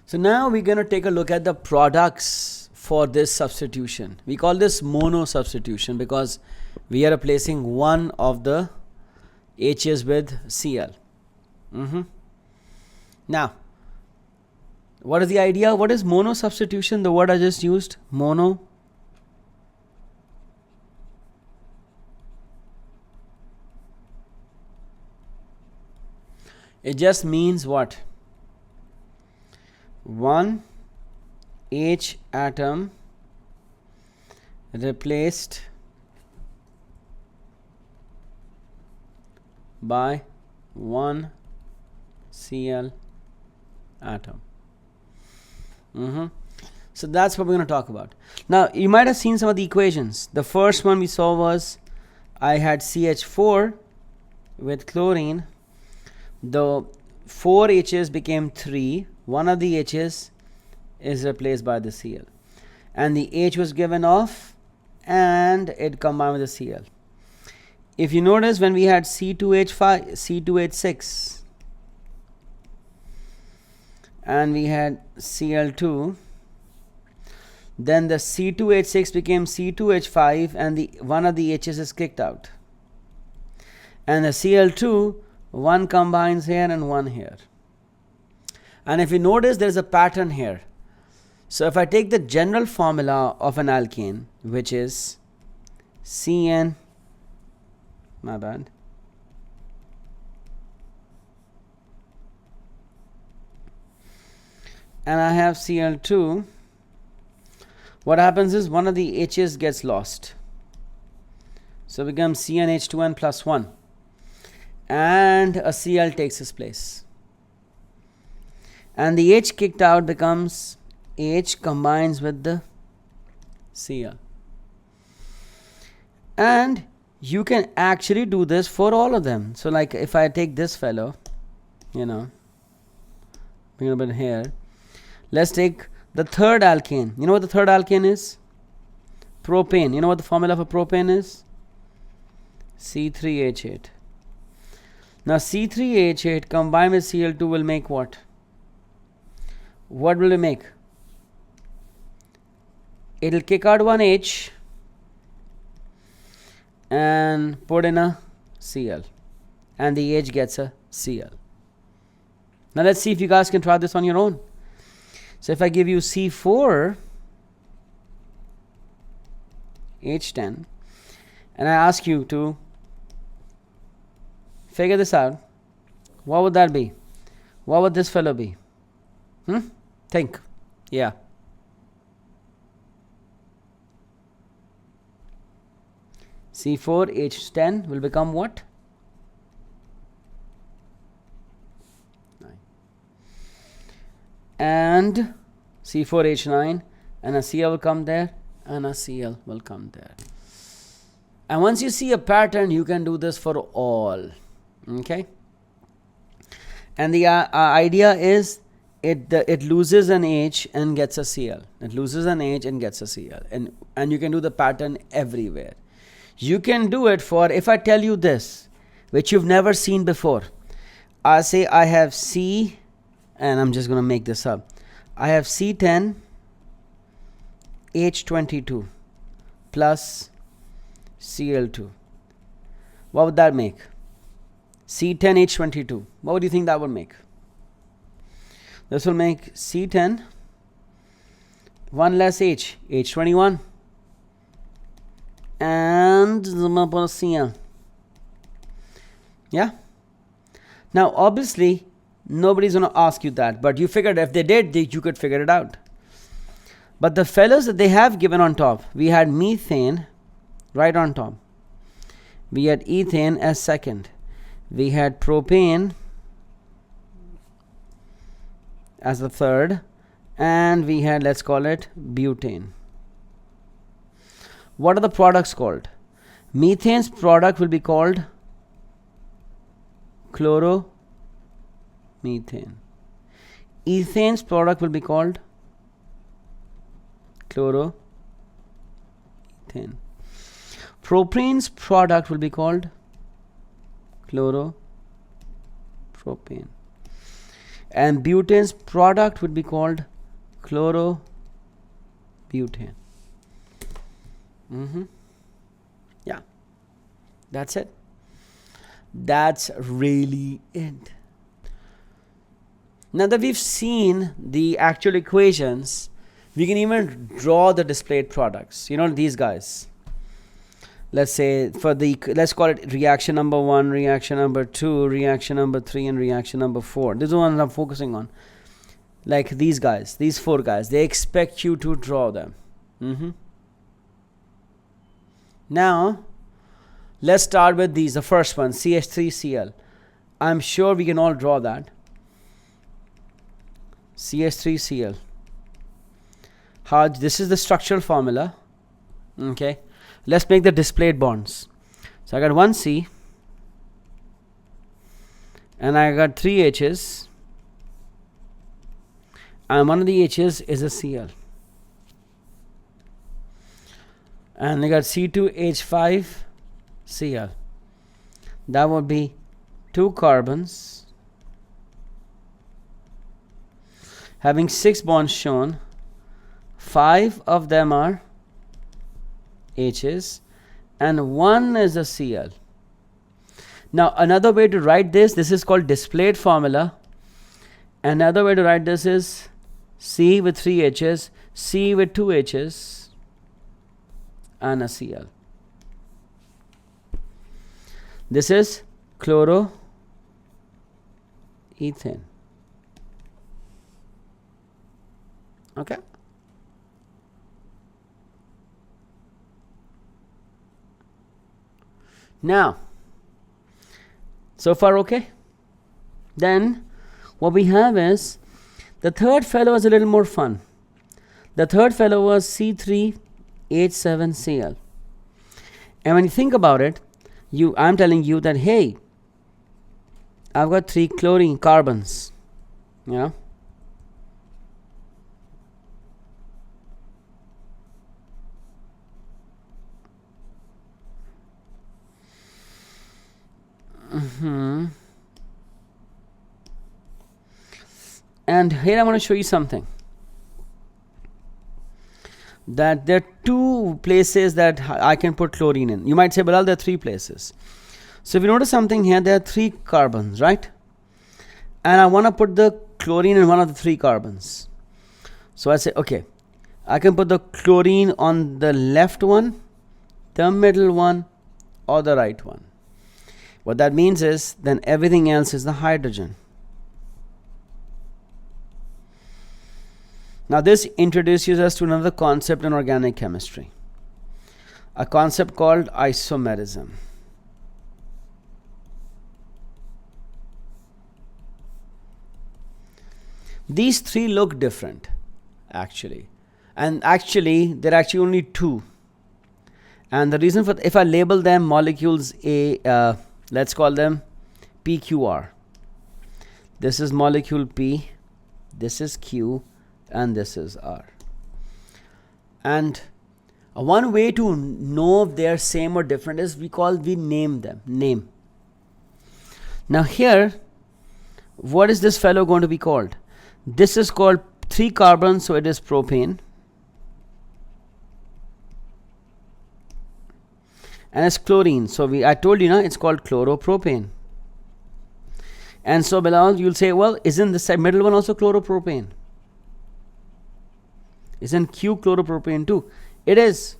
So now we're going to take a look at the products for this substitution. We call this mono substitution because we are replacing one of the H's with Cl. Now, what is the idea? What is mono substitution? The word I just used, mono. It just means what? One H atom replaced by one Cl atom. So that's what we're going to talk about. Now, you might have seen some of the equations. The first one we saw was I had CH4 with chlorine. The 4 H's became 3. One of the H's is replaced by the Cl. And the H was given off and it combined with the Cl. If you notice, when we had C2H5, C2H6 and we had Cl2, then the C2H6 became C2H5 and the one of the H's is kicked out. And the Cl2, one combines here and one here. And if you notice, there is a pattern here. So if I take the general formula of an alkane, which is CN, my bad, and I have Cl2, what happens is one of the H's gets lost. So it becomes CnH2n plus 1. And a Cl takes its place. And the H kicked out becomes H combines with the Cl. And you can actually do this for all of them. So like if I take this fellow, bring it a bit here. Let's take the third alkane. You know what the third alkane is? Propane. You know what the formula for propane is? C3H8. Now C3H8 combined with Cl2 will make what? What will it make? It will kick out one H and put in a Cl. And the H gets a Cl. Now let's see if you guys can try this on your own. So if I give you C4 H10 and I ask you to figure this out, what would that be? What would this fellow be? Think. Yeah. C4H10 will become what? 9. And C4H9 and a Cl will come there and a Cl will come there. And once you see a pattern, you can do this for all. Okay. And the idea is it loses an H and gets a Cl. It loses an H and gets a Cl. And you can do the pattern everywhere. You can do it for, if I tell you this, which you've never seen before. I say I have C, and I'm just going to make this up. I have C10 H22 plus Cl2. What would that make? C10 H22. What would you think that would make? This will make C10, 1 less H, H21, and Cl. Yeah? Now, obviously, nobody's going to ask you that, but you figured if they did, you could figure it out. But the fellows that they have given on top, we had methane right on top. We had ethane as second. We had propane as the third, and we had, let's call it butane. What are the products called? Methane's product will be called chloromethane. Ethane's product will be called chloroethane. Propane's product will be called chloropropane. And butane's product would be called chlorobutane. Yeah, that's it. That's really it. Now that we've seen the actual equations, we can even draw the displayed products. You know, these guys. Let's say let's call it reaction number 1, reaction number 2, reaction number 3, and reaction number 4. This is the one I'm focusing on. Like these guys, these 4 guys, they expect you to draw them. Now, let's start with these. The first one, CH3Cl. I'm sure we can all draw that. CH3Cl. This is the structural formula. Okay. Let's make the displayed bonds. So I got 1 C and I got 3 H's, and one of the H's is a Cl, and I got C2H5Cl. That would be 2 carbons having 6 bonds shown. 5 of them are H's and 1 is a Cl. Now another way to write this is called displayed formula. Another way to write this is C with 3 H's, C with 2 H's, and a Cl. This is chloroethane. Okay. Now, so far okay? Then what we have is the third fellow is a little more fun. The third fellow was C3H7Cl. And when you think about it, I'm telling you that, hey, I've got 3 chlorine carbons. Yeah. And here I want to show you something. That there are 2 places that I can put chlorine in. You might say, well, there are 3 places. So if you notice something here, there are 3 carbons, right? And I want to put the chlorine in one of the 3 carbons. So I say, okay, I can put the chlorine on the left one, the middle one, or the right one. What that means is then everything else is the hydrogen. Now this introduces us to another concept in organic chemistry, a concept called isomerism. These 3 look different actually, and actually there are actually only 2. And the reason for, if I label them molecules let's call them PQR. This is molecule P, this is Q, and this is R. And one way to know if they are same or different is we name them. Name. Now here, what is this fellow going to be called? This is called 3 carbons, so it is propane. And it's chlorine, so I told you, it's called chloropropane. And so Bilal, you'll say, well, isn't this middle one also chloropropane? Isn't Q chloropropane too? It is,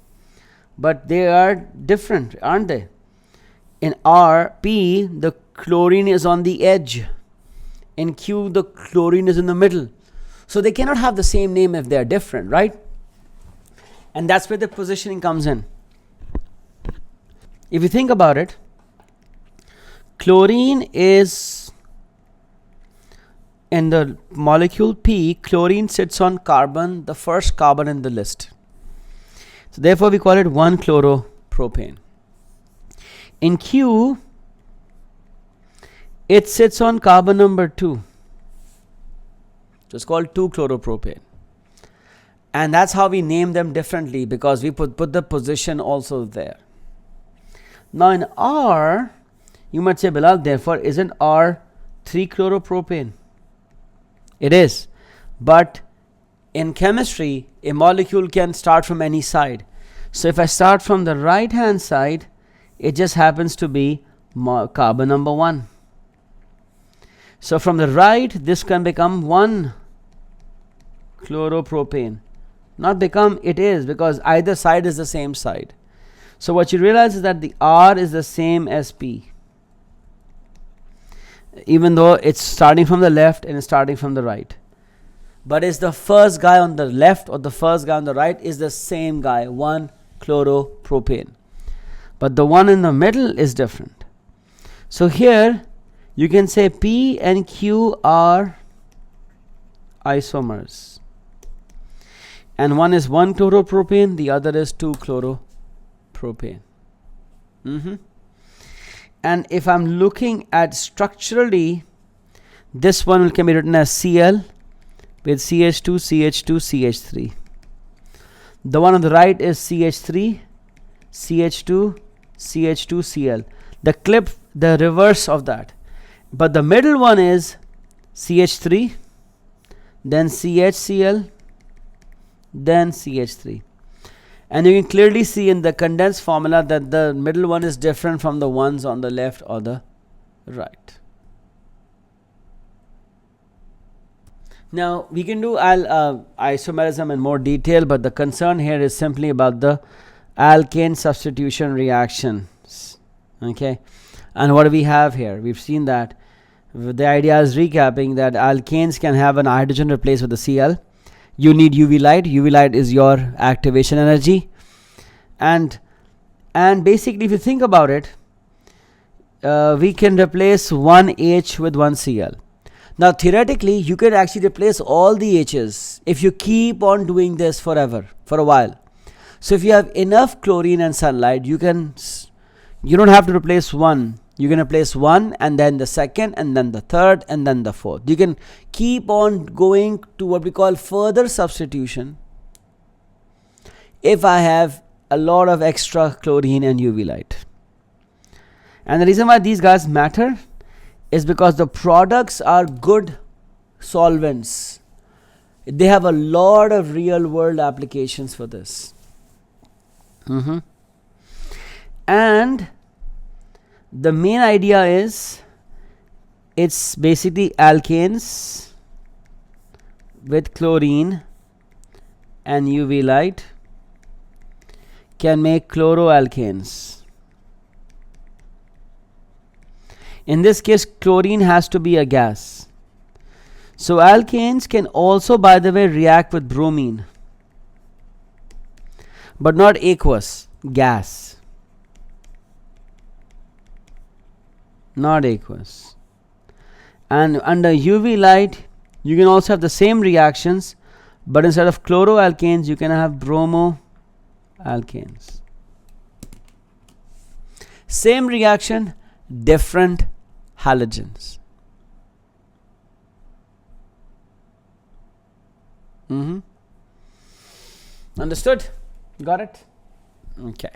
but they are different, aren't they? In P, the chlorine is on the edge. In Q, the chlorine is in the middle. So they cannot have the same name if they are different, right? And that's where the positioning comes in. If you think about it, chlorine is in the molecule P. Chlorine sits on carbon, the first carbon in the list. So therefore we call it 1-chloropropane. In Q, it sits on carbon number 2. So it's called 2-chloropropane. And that's how we name them differently, because we put the position also there. Now in R, you might say, Bilal, therefore isn't R 3-chloropropane? It is. But in chemistry, a molecule can start from any side. So if I start from the right hand side, it just happens to be carbon number 1. So from the right, this can become 1 chloropropane. Not become, it is, because either side is the same side. So what you realize is that the R is the same as P, even though it's starting from the left and it's starting from the right. But is the first guy on the left or the first guy on the right is the same guy, 1 chloropropane. But the one in the middle is different. So here you can say P and Q are isomers. And one is 1 chloropropane, the other is 2 chloropropane. And if I'm looking at structurally, this one can be written as Cl with CH2, CH2, CH3. The one on the right is CH3, CH2, CH2, Cl. The reverse of that. But the middle one is CH3, then CHCl, then CH3. And you can clearly see in the condensed formula that the middle one is different from the ones on the left or the right. Now we can do isomerism in more detail, but the concern here is simply about the alkane substitution reactions. Okay, and what do we have here? We've seen that the idea is recapping that alkanes can have an hydrogen replaced with a Cl. You need UV light. UV light is your activation energy, and basically if you think about it, we can replace one H with one Cl. Now theoretically you can actually replace all the H's if you keep on doing this forever, for a while. So if you have enough chlorine and sunlight, you don't have to replace one. You can replace one and then the second and then the third and then the fourth. You can keep on going to what we call further substitution if I have a lot of extra chlorine and UV light. And the reason why these guys matter is because the products are good solvents. They have a lot of real world applications for this. And the main idea is it's basically alkanes with chlorine and UV light can make chloroalkanes. In this case, chlorine has to be a gas. So alkanes can also, by the way, react with bromine, but not aqueous, gas. Not aqueous. And under UV light, you can also have the same reactions, but instead of chloroalkanes, you can have bromoalkanes. Same reaction, different halogens. Understood? Got it? Okay.